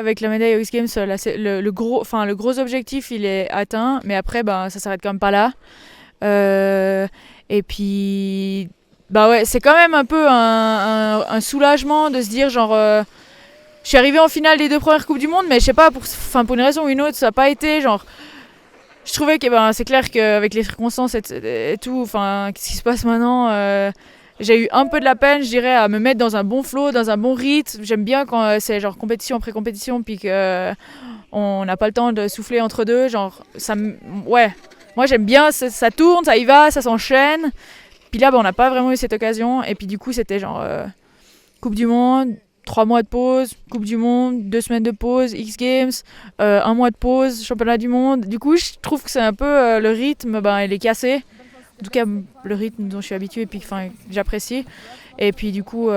Avec la médaille aux X Games, là, le gros objectif il est atteint, mais après ça s'arrête quand même pas là. Et puis ouais, c'est quand même un peu un soulagement de se dire genre je suis arrivée en finale des 2 premières Coupes du Monde, mais je sais pas, pour une raison ou une autre, ça n'a pas été genre. Je trouvais que c'est clair qu'avec les circonstances et tout, qu'est-ce qui se passe maintenant, j'ai eu un peu de la peine, je dirais, à me mettre dans un bon flow, dans un bon rythme. J'aime bien quand c'est genre compétition après compétition, puis qu'on n'a pas le temps de souffler entre deux. Genre, ouais, moi j'aime bien, ça tourne, ça y va, ça s'enchaîne. Puis là, on n'a pas vraiment eu cette occasion. Et puis du coup, c'était genre Coupe du Monde, 3 mois de pause, Coupe du Monde, 2 semaines de pause, X Games, 1 mois de pause, Championnat du Monde. Du coup, je trouve que c'est un peu le rythme, il est cassé. En tout cas, le rythme dont je suis habituée et puis j'apprécie. Et puis du coup,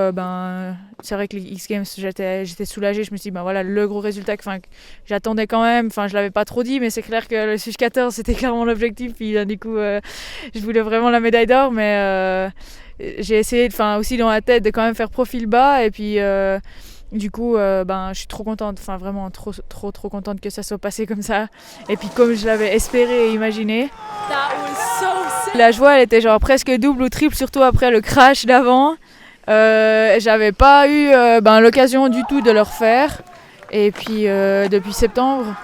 c'est vrai que les X Games, j'étais soulagée. Je me suis dit, voilà, le gros résultat que j'attendais quand même. Je l'avais pas trop dit, mais c'est clair que le Switch 14, c'était clairement l'objectif. Puis du coup, je voulais vraiment la médaille d'or, mais j'ai essayé, aussi dans la tête, de quand même faire profil bas. Et puis du coup, je suis trop contente, vraiment trop contente que ça soit passé comme ça. Et puis comme je l'avais espéré et imaginé. La joie, elle était genre presque double ou triple, surtout après le crash d'avant. J'avais pas eu l'occasion du tout de le refaire. Et puis depuis septembre,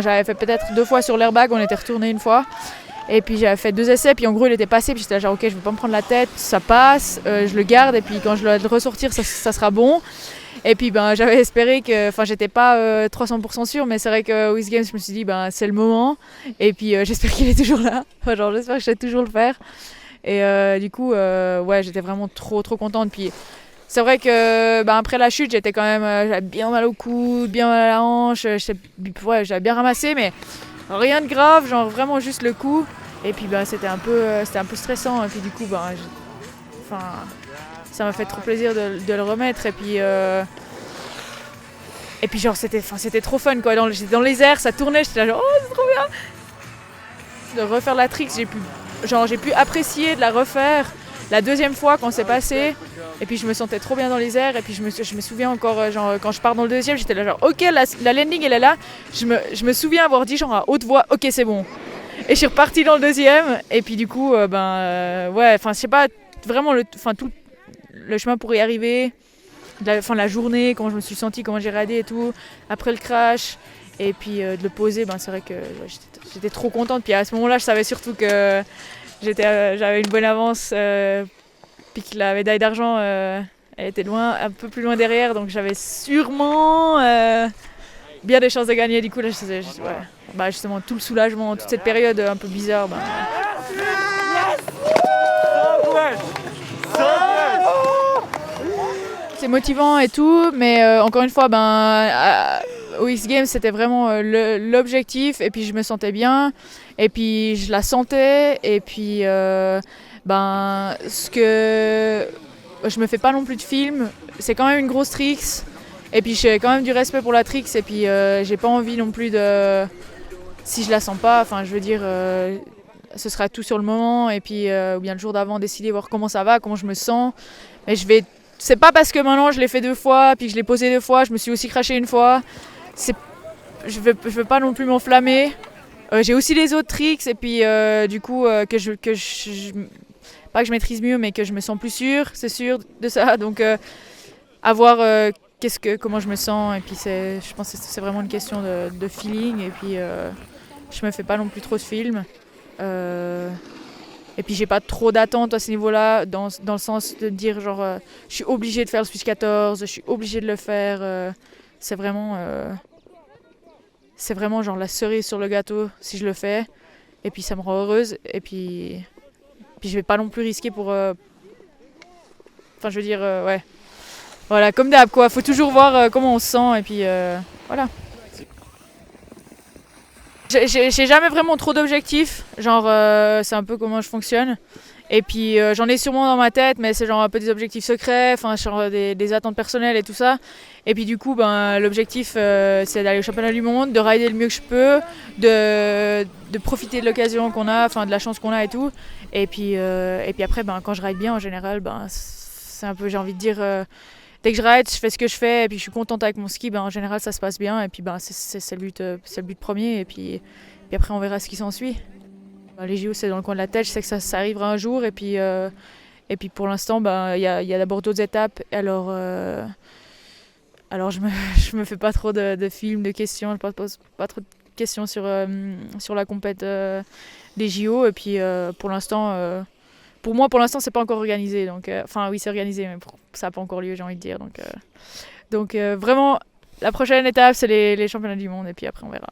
j'avais fait peut-être 2 fois sur l'airbag, on était retourné 1 fois. Et puis j'avais fait 2 essais, puis en gros il était passé, puis j'étais là genre ok, je vais pas me prendre la tête, ça passe, je le garde, et puis quand je dois le ressortir, ça sera bon. Et puis j'avais espéré que, j'étais pas 300% sûre, mais c'est vrai qu'au X Games je me suis dit c'est le moment. Et puis j'espère qu'il est toujours là, j'espère que je vais toujours le faire. Et du coup ouais, j'étais vraiment trop contente. Puis c'est vrai que après la chute, j'étais quand même, j'avais bien mal au coude, bien mal à la hanche, j'avais bien ramassé, mais rien de grave, genre vraiment juste le coup. Et puis c'était un peu stressant. Et puis du coup ça m'a fait trop plaisir de le remettre. Et puis genre c'était trop fun quoi. J'étais dans les airs, ça tournait, j'étais là genre oh c'est trop bien. De refaire la trick, j'ai pu apprécier de la refaire la 2e fois quand c'est passé. Et puis je me sentais trop bien dans les airs. Et puis je me souviens encore quand je pars dans le 2e, j'étais là genre ok, la landing elle est là. Je me souviens avoir dit genre à haute voix ok c'est bon. Et je suis repartie dans le 2e. Et puis du coup ouais, je sais pas vraiment tout le chemin pour y arriver, la journée, comment je me suis sentie, comment j'ai radé et tout, après le crash, et puis de le poser, c'est vrai que j'étais trop contente. Puis à ce moment-là, je savais surtout que j'avais une bonne avance, puis que la médaille d'argent, elle était un peu plus loin derrière, donc j'avais sûrement bien des chances de gagner. Du coup, là, justement, tout le soulagement, toute cette période un peu bizarre. C'est motivant et tout, mais encore une fois, au X Games, c'était vraiment l'objectif, et puis je me sentais bien, et puis je la sentais, et puis ce que je me fais pas non plus de film, c'est quand même une grosse tricks, et puis j'ai quand même du respect pour la tricks, et puis j'ai pas envie non plus de, si je la sens pas, je veux dire, ce sera tout sur le moment, et puis ou bien le jour d'avant décider voir comment ça va, comment je me sens, mais c'est pas parce que maintenant je l'ai fait 2 fois, puis que je l'ai posé 2 fois, je me suis aussi crashé 1 fois. Je veux pas non plus m'enflammer. J'ai aussi les autres tricks, et puis du coup, pas que je maîtrise mieux, mais que je me sens plus sûre, c'est sûr de ça. Donc, à voir comment je me sens. Et puis, je pense que c'est vraiment une question de feeling. Et puis, je me fais pas non plus trop de films. Et puis j'ai pas trop d'attentes à ce niveau-là, dans le sens de dire genre je suis obligée de faire le Switch 14, je suis obligée de le faire. C'est vraiment genre la cerise sur le gâteau si je le fais. Et puis ça me rend heureuse. Et puis je vais pas non plus risquer pour... je veux dire, ouais. Voilà, comme d'hab quoi, faut toujours voir comment on se sent. Et puis voilà. J'ai jamais vraiment trop d'objectifs, genre c'est un peu comment je fonctionne. Et puis j'en ai sûrement dans ma tête, mais c'est genre un peu des objectifs secrets, genre des attentes personnelles et tout ça. Et puis du coup, l'objectif c'est d'aller au championnat du monde, de rider le mieux que je peux, de profiter de l'occasion qu'on a, de la chance qu'on a et tout. Et puis après, quand je ride bien en général, c'est un peu, j'ai envie de dire, dès que je ride, je fais ce que je fais et puis je suis contente avec mon ski, en général ça se passe bien et puis c'est le but premier et puis après on verra ce qui s'ensuit. Les JO c'est dans le coin de la tête, je sais que ça arrivera un jour et puis pour l'instant il y a d'abord d'autres étapes alors je me fais pas trop de films, de questions, je pose pas trop de questions sur la compète des JO et puis pour moi, pour l'instant, c'est pas encore organisé. Donc, oui, c'est organisé, mais ça n'a pas encore lieu, j'ai envie de dire. Donc vraiment, la prochaine étape, c'est les championnats du monde, et puis après, on verra.